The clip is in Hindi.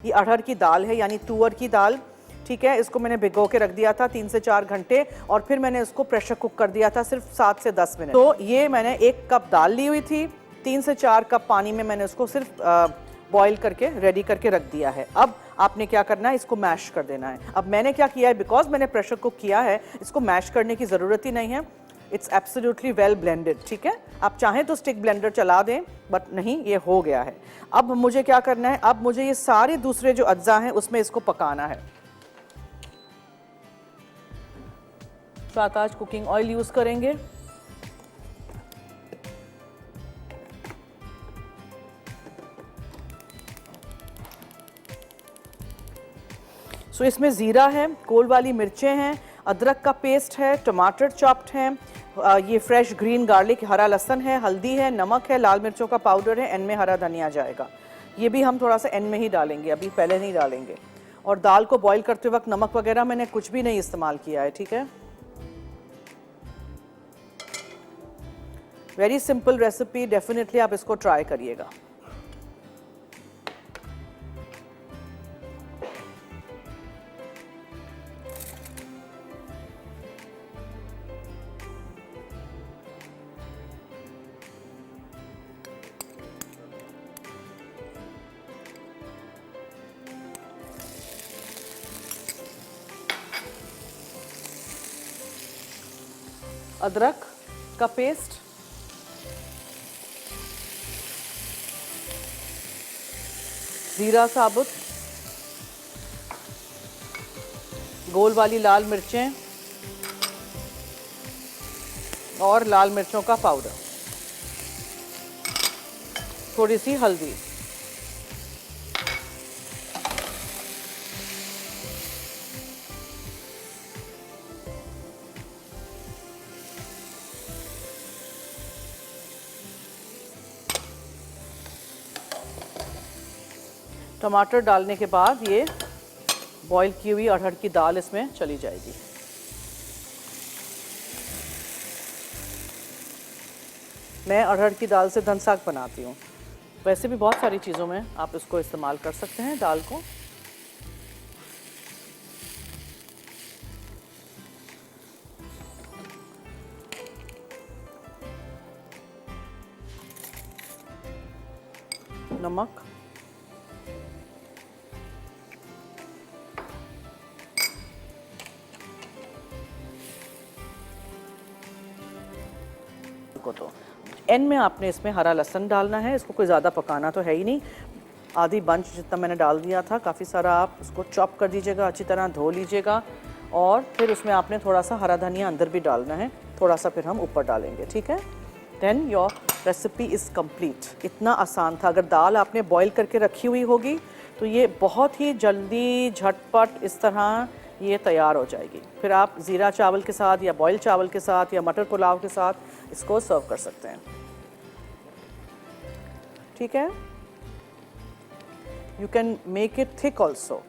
ये अरहर की दाल है यानी तुअर की दाल, ठीक है। इसको मैंने भिगो के रख दिया था 3 से 4 घंटे और फिर मैंने इसको प्रेशर कुक कर दिया था सिर्फ 7 से 10 मिनट। तो ये मैंने 1 कप दाल ली हुई थी, 3 से 4 कप पानी में मैंने उसको सिर्फ बॉईल करके रेडी करके रख दिया है। अब आपने क्या करना है, इसको मैश कर देना है। अब मैंने क्या किया है, बिकॉज मैंने प्रेशर कुक किया है, इसको मैश करने की ज़रूरत ही नहीं है। इट्स एब्सोल्युटली वेल ब्लेंडेड, ठीक है। आप चाहें तो स्टिक ब्लेंडर चला दें, बट नहीं, ये हो गया है। अब मुझे क्या करना है, अब मुझे ये सारे दूसरे जो अज्जा हैं उसमें इसको पकाना है। साथ आज कुकिंग ऑयल यूज़ करेंगे। सो इसमें ज़ीरा है, कोल वाली मिर्चें हैं, अदरक का पेस्ट है, टमाटर चॉप्ड हैं, ये फ्रेश ग्रीन गार्लिक, हरा लहसुन है, हल्दी है, नमक है, लाल मिर्चों का पाउडर है, एंड में हरा धनिया जाएगा। ये भी हम थोड़ा सा एंड में ही डालेंगे, अभी पहले नहीं डालेंगे। और दाल को बॉईल करते वक्त नमक वगैरह मैंने कुछ भी नहीं इस्तेमाल किया है, ठीक है। वेरी सिंपल रेसिपी, डेफिनेटली आप इसको ट्राई करिएगा। अदरक का पेस्ट, जीरा साबुत, गोल वाली लाल मिर्चें और लाल मिर्चों का पाउडर, थोड़ी सी हल्दी, टमाटर डालने के बाद ये बॉईल की हुई अरहर की दाल इसमें चली जाएगी। मैं अरहर की दाल से धन साग बनाती हूँ, वैसे भी बहुत सारी चीज़ों में आप इसको इस्तेमाल कर सकते हैं, दाल को। नमक, को तो एंड में आपने इसमें हरा लहसुन डालना है। इसको कोई ज़्यादा पकाना तो है ही नहीं, आधी बंच जितना मैंने डाल दिया था, काफ़ी सारा। आप उसको चॉप कर दीजिएगा, अच्छी तरह धो लीजिएगा और फिर उसमें आपने थोड़ा सा हरा धनिया अंदर भी डालना है, थोड़ा सा फिर हम ऊपर डालेंगे, ठीक है। Then your recipe is complete. इतना आसान था। अगर दाल आपने बॉईल करके रखी हुई होगी तो ये बहुत ही जल्दी झटपट इस तरह ये तैयार हो जाएगी। फिर आप ज़ीरा चावल के साथ या बॉयल चावल के साथ या मटर पुलाव के साथ इसको सर्व कर सकते हैं, ठीक है। You can make it thick also.